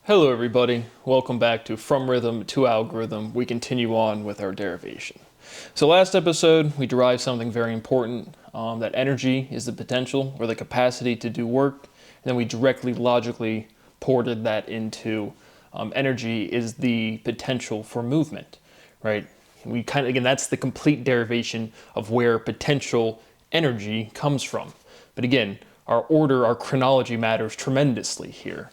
Hello everybody, welcome back to From Rhythm to Algorithm. We continue on with our derivation. So last episode we derived something very important, that energy is the potential or the capacity to do work, and then we directly logically ported that into energy is the potential for movement, right? We again, that's the complete derivation of where potential energy comes from. But again, our order, our chronology matters tremendously here.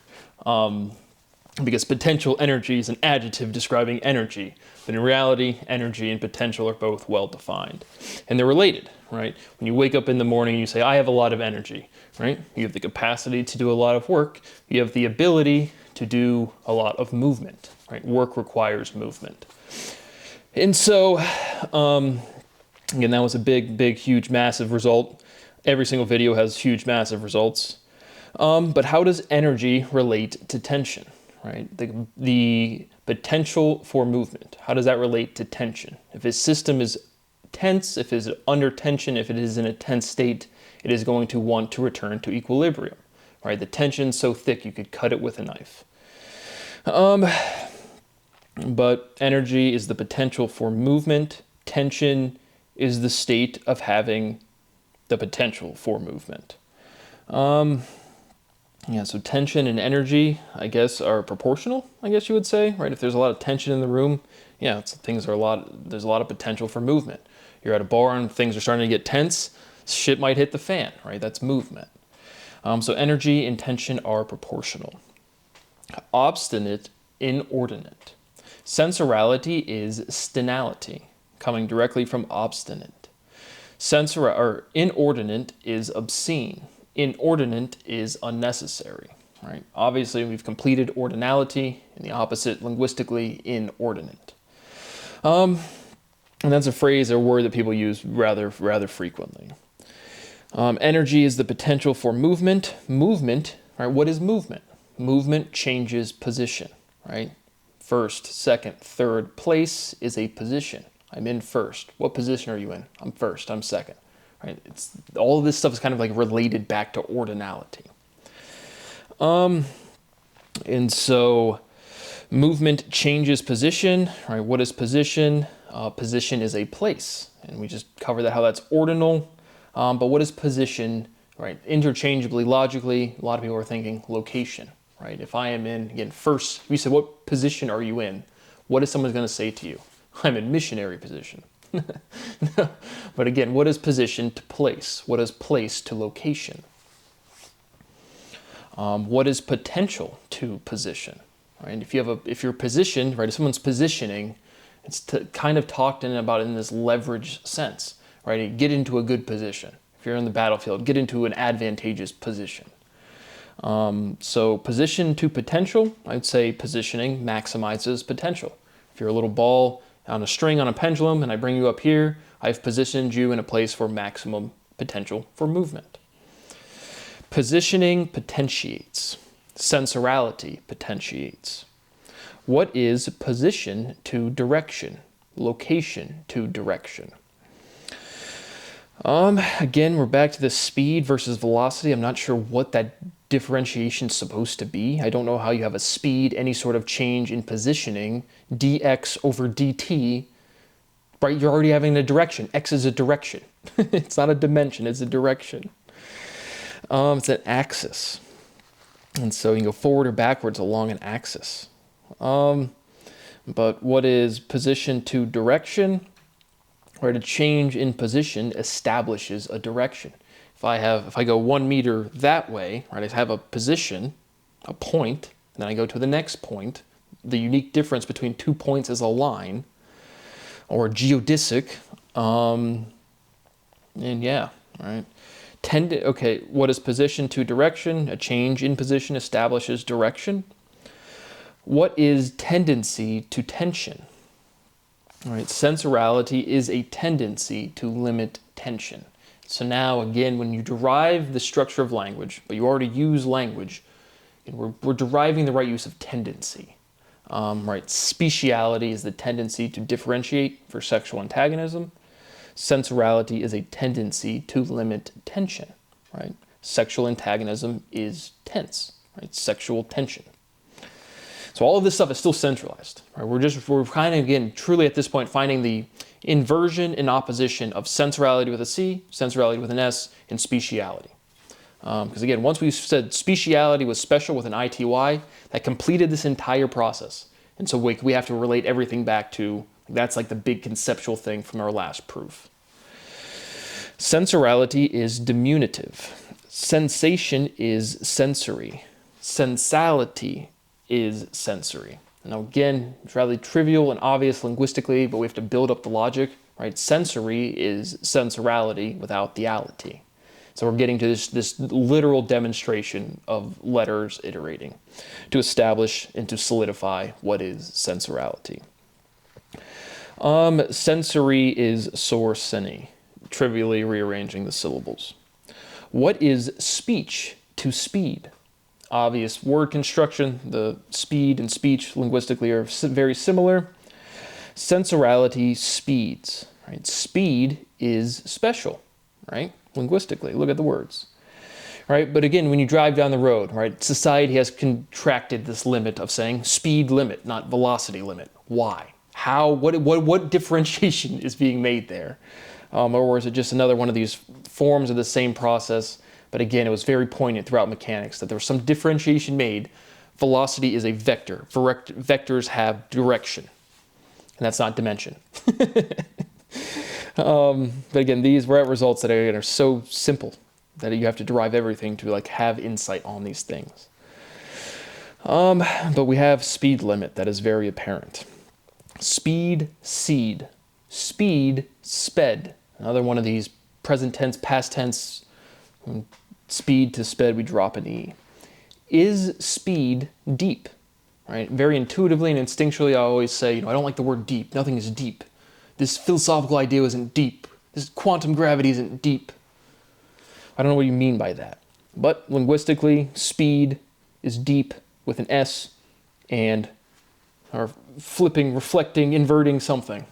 Because potential energy is an adjective describing energy. But in reality, energy and potential are both well defined. And they're related, right? When you wake up in the morning and you say, I have a lot of energy, right? You have the capacity to do a lot of work. You have the ability to do a lot of movement, right? Work requires movement. And so, again, that was a big, huge, massive result. Every single video has huge, massive results. But how does energy relate to tension? Right? The potential for movement. How does that relate to tension? If a system is tense, if it is under tension, if it is in a tense state, it is going to want to return to equilibrium. Right? The tension's so thick you could cut it with a knife. But energy is the potential for movement. Tension is the state of having the potential for movement. Yeah, so tension and energy, I guess, are proportional, I guess you would say, right? If there's a lot of tension in the room, yeah, there's a lot of potential for movement. You're at a bar and things are starting to get tense, shit might hit the fan, right? That's movement. So energy and tension are proportional. Obstinate, inordinate. Sensorality is stenality, coming directly from obstinate. Inordinate is obscene. Inordinate is unnecessary, right? Obviously, we've completed ordinality, and the opposite linguistically, inordinate. And that's a phrase or word that people use rather frequently. Energy is the potential for movement. Movement, right? What is movement? Movement changes position, right? First, second, third place is a position. I'm in first. What position are you in? I'm first. I'm second. Right? All of this stuff is kind of like related back to ordinality. And so movement changes position, right? What is position? Position is a place, and we just covered that, how that's ordinal. But what is position, right? Interchangeably, logically, a lot of people are thinking location, right? If I am in, again, first, we said, what position are you in? What is someone going to say to you? I'm in missionary position. But again, what is position to place? What is place to location? What is potential to position? Right? If you're positioned, right? If someone's positioning, it's kind of talked about in this leverage sense, right? Get into a good position. If you're in the battlefield, get into an advantageous position. So position to potential, I'd say positioning maximizes potential. If you're a little ball on a string on a pendulum and I bring you up here, I've positioned you in a place for maximum potential for movement. Positioning potentiates. Sensorality potentiates. What is position to direction? Location to direction. Again, we're back to the speed versus velocity. I'm not sure what that differentiation is supposed to be. I don't know how you have a speed, any sort of change in positioning, dx over dt, right? You're already having a direction. X is a direction. It's not a dimension, it's a direction. It's an axis. And so you can go forward or backwards along an axis. But what is position to direction? Right, a change in position establishes a direction. If I go 1 meter that way, right, I have a position, a point, and then I go to the next point. The unique difference between 2 points is a line, or a geodesic. And yeah, right. Okay, what is position to direction? A change in position establishes direction. What is tendency to tension? All right, sensorality is a tendency to limit tension. So now, again, when you derive the structure of language, but you already use language, we're deriving the right use of tendency. Right, speciality is the tendency to differentiate for sexual antagonism. Sensorality is a tendency to limit tension. Right, sexual antagonism is tense. Right, sexual tension. So all of this stuff is still centralized. Right? We're kind of, again, truly at this point finding the inversion and opposition of sensorality with a C, sensorality with an S, and speciality. Because again, once we said speciality was special with an ITY, that completed this entire process. And so we have to relate everything back to, that's like the big conceptual thing from our last proof. Sensorality is diminutive. Sensation is sensory. Sensality is sensory. Now again, it's rather trivial and obvious linguistically, but we have to build up the logic, right? Sensory is sensorality without the ality. So we're getting to this literal demonstration of letters iterating to establish and to solidify what is sensorality. Sensory is sorseni, trivially rearranging the syllables. What is speech to speed? Obvious word construction. The speed and speech linguistically are very similar. Sensorality speeds, right? Speed is special, right? Linguistically, look at the words, right? But again, when you drive down the road, right, society has contracted this limit of saying speed limit, not velocity limit. Why? How? What differentiation is being made there? Or is it just another one of these forms of the same process? But again, it was very poignant throughout mechanics that there was some differentiation made. Velocity is a vector. Vectors have direction, and that's not dimension. But again, we're at results that are so simple that you have to derive everything to like have insight on these things. But we have speed limit that is very apparent. Speed, seed. Speed, sped. Another one of these present tense, past tense. Speed to sped, we drop an E. Is speed deep? Right? Very intuitively and instinctually, I always say, I don't like the word deep. Nothing is deep. This philosophical idea isn't deep. This quantum gravity isn't deep. I don't know what you mean by that. But linguistically, speed is deep with an S and or flipping, reflecting, inverting something.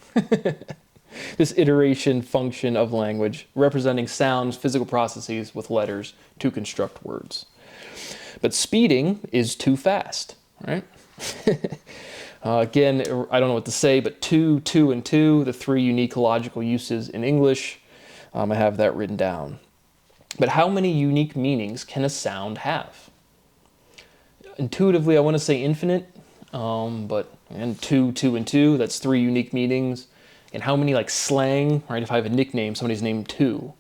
This iteration function of language representing sounds, physical processes with letters to construct words. But speeding is too fast, right? Again, I don't know what to say, but two, and two, the three unique logical uses in English. I have that written down. But how many unique meanings can a sound have? Intuitively, I want to say infinite, but and two, and two, that's three unique meanings. And how many, like slang, right? If I have a nickname, somebody's named Two,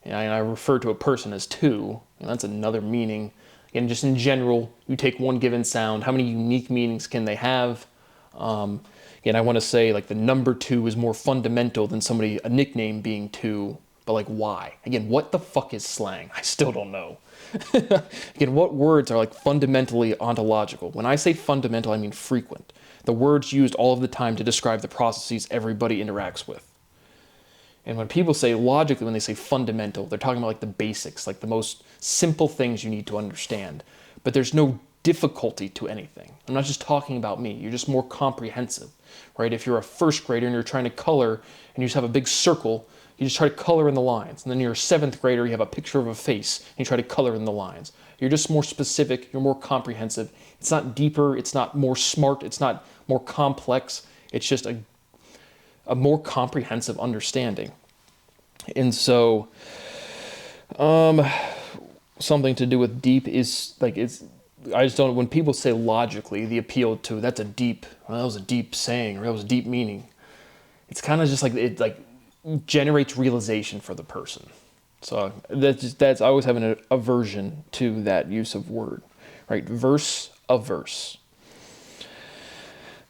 and I refer to a person as Two, and that's another meaning. And just in general, you take one given sound, how many unique meanings can they have? Again, I want to say like the number two is more fundamental than a nickname being Two, but like why? Again, what the fuck is slang? I still don't know. Again, what words are like fundamentally ontological? When I say fundamental, I mean frequent. The words used all of the time to describe the processes everybody interacts with. And when people say logically, when they say fundamental, they're talking about like the basics, like the most simple things you need to understand. But there's no difficulty to anything. I'm not just talking about me. You're just more comprehensive, right? If you're a first grader and you're trying to color and you just have a big circle, you just try to color in the lines. And then you're a seventh grader, you have a picture of a face and you try to color in the lines. You're just more specific, you're more comprehensive. It's not deeper, it's not more smart, it's not more complex. It's just a more comprehensive understanding. And so, something to do with deep is like, I just don't, when people say logically, the appeal to, that was a deep saying, or that was a deep meaning. It's kind of just like, it like generates realization for the person. So I always have an aversion to that use of word, right? Verse of verse.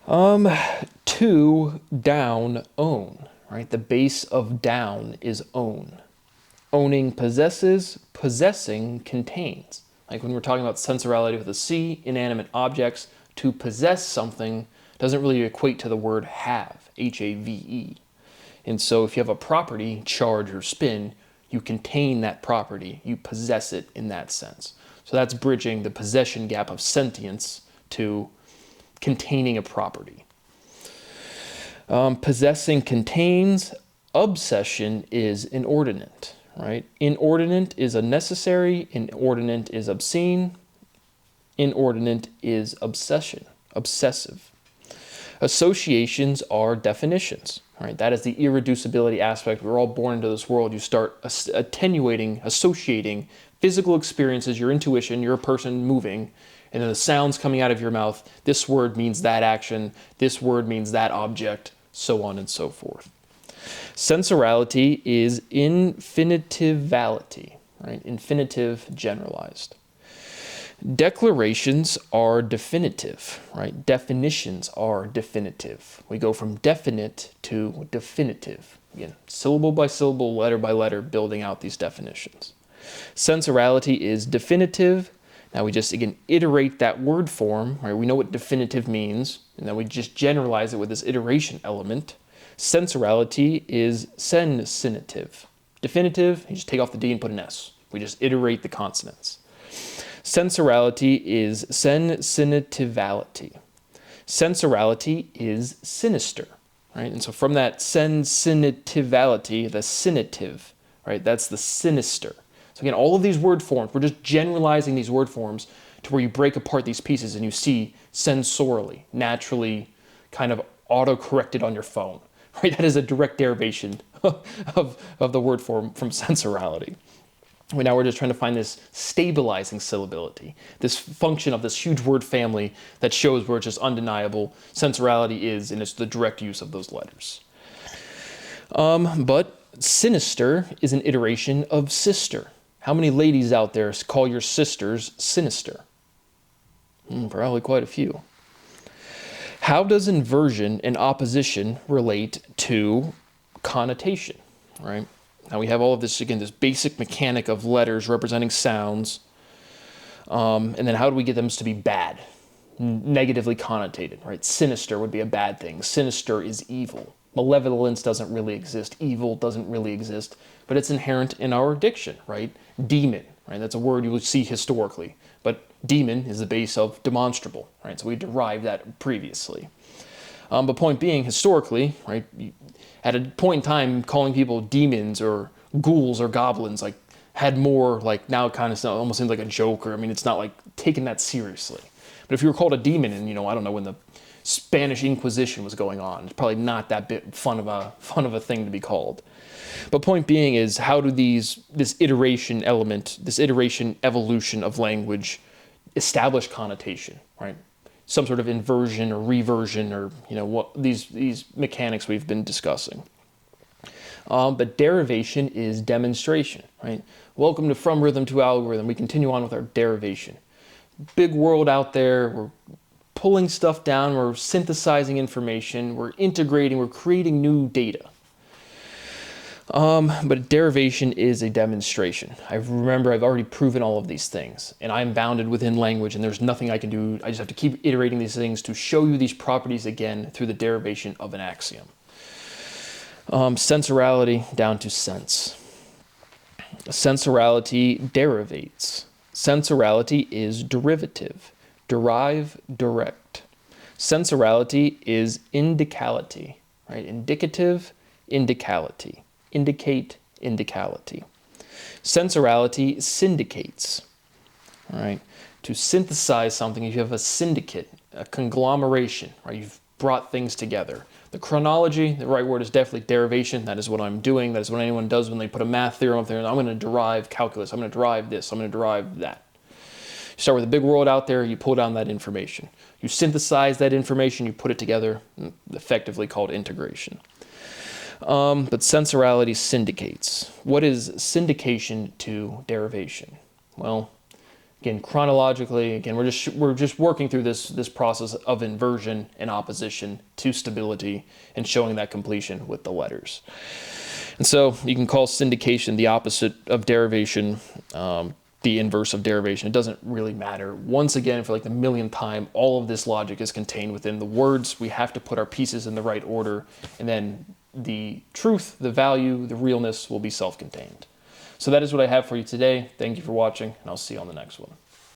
To, down, own, right? The base of down is own. Owning possesses, possessing contains. Like when we're talking about sensorality with a C, inanimate objects, to possess something doesn't really equate to the word have, H-A-V-E. And so if you have a property, charge or spin, you contain that property, you possess it in that sense. So that's bridging the possession gap of sentience to containing a property. Possessing contains, obsession is inordinate, right? Inordinate is unnecessary, inordinate is obscene, inordinate is obsession. obsessive. Associations are definitions, right? That is the irreducibility aspect. We're all born into this world. You start attenuating, associating physical experiences, your intuition, you're a person moving, and then the sounds coming out of your mouth. This word means that action. This word means that object, so on and so forth. Sensorality is infinitivality, right? Infinitive generalized. Declarations are definitive, right? Definitions are definitive. We go from definite to definitive. Again, syllable by syllable, letter by letter, building out these definitions. Sensorality is definitive. Now we just, again, iterate that word form, right? We know what definitive means, and then we just generalize it with this iteration element. Sensorality is sensinitive. Definitive, you just take off the D and put an S. We just iterate the consonants. Sensorality is sensitivality. Sensorality is sinister, right? And so from that sensitivality, the sinitive, right? That's the sinister. So again, all of these word forms, we're just generalizing these word forms to where you break apart these pieces and you see sensorially, naturally, kind of auto-corrected on your phone, right? That is a direct derivation of the word form from sensorality. Now we're just trying to find this stabilizing syllability, this function of this huge word family that shows where it's just undeniable sensorality is, and it's the direct use of those letters. But sinister is an iteration of sister. How many ladies out there call your sisters sinister? Probably quite a few. How does inversion and opposition relate to connotation, right? Now we have all of this, again, this basic mechanic of letters representing sounds, and then how do we get them to be bad, negatively connotated, right? Sinister would be a bad thing. Sinister is evil. Malevolence doesn't really exist. Evil doesn't really exist, but it's inherent in our diction, right? Demon, right? That's a word you would see historically, but demon is the base of demonstrable, right? So we derived that previously. But point being, historically, right, at a point in time, calling people demons or ghouls or goblins, like, had more, like, now it kind of almost seems like a joke, or, I mean, it's not, like, taken that seriously. But if you were called a demon in, I don't know, when the Spanish Inquisition was going on, it's probably not that bit fun of a thing to be called. But point being is, how do this iteration element, this iteration evolution of language establish connotation, right? Some sort of inversion or reversion, or what these mechanics we've been discussing. But derivation is demonstration, right? Welcome to From Rhythm to Algorithm. We continue on with our derivation. Big world out there. We're pulling stuff down. We're synthesizing information. We're integrating. We're creating new data. But derivation is a demonstration. Remember, I've already proven all of these things, and I'm bounded within language, and there's nothing I can do. I just have to keep iterating these things to show you these properties again through the derivation of an axiom. Sensorality down to sense. Sensorality derivates. Sensorality is derivative. Derive, direct. Sensorality is indicality, right? Indicative, indicality. Indicate, indicality. Sensorality syndicates. All right. To synthesize something, you have a syndicate, a conglomeration, right? You've brought things together. The chronology, the right word is definitely derivation. That is what I'm doing. That is what anyone does when they put a math theorem up there. I'm going to derive calculus. I'm going to derive this. I'm going to derive that. You start with a big world out there. You pull down that information. You synthesize that information. You put it together, effectively called integration. But sensorality syndicates. What is syndication to derivation? Well, again, chronologically, again, we're just working through this process of inversion and opposition to stability and showing that completion with the letters. And so you can call syndication the opposite of derivation, the inverse of derivation. It doesn't really matter. Once again, for like the millionth time, all of this logic is contained within the words. We have to put our pieces in the right order, and then the truth, the value, the realness will be self-contained. So that is what I have for you today. Thank you for watching, and I'll see you on the next one.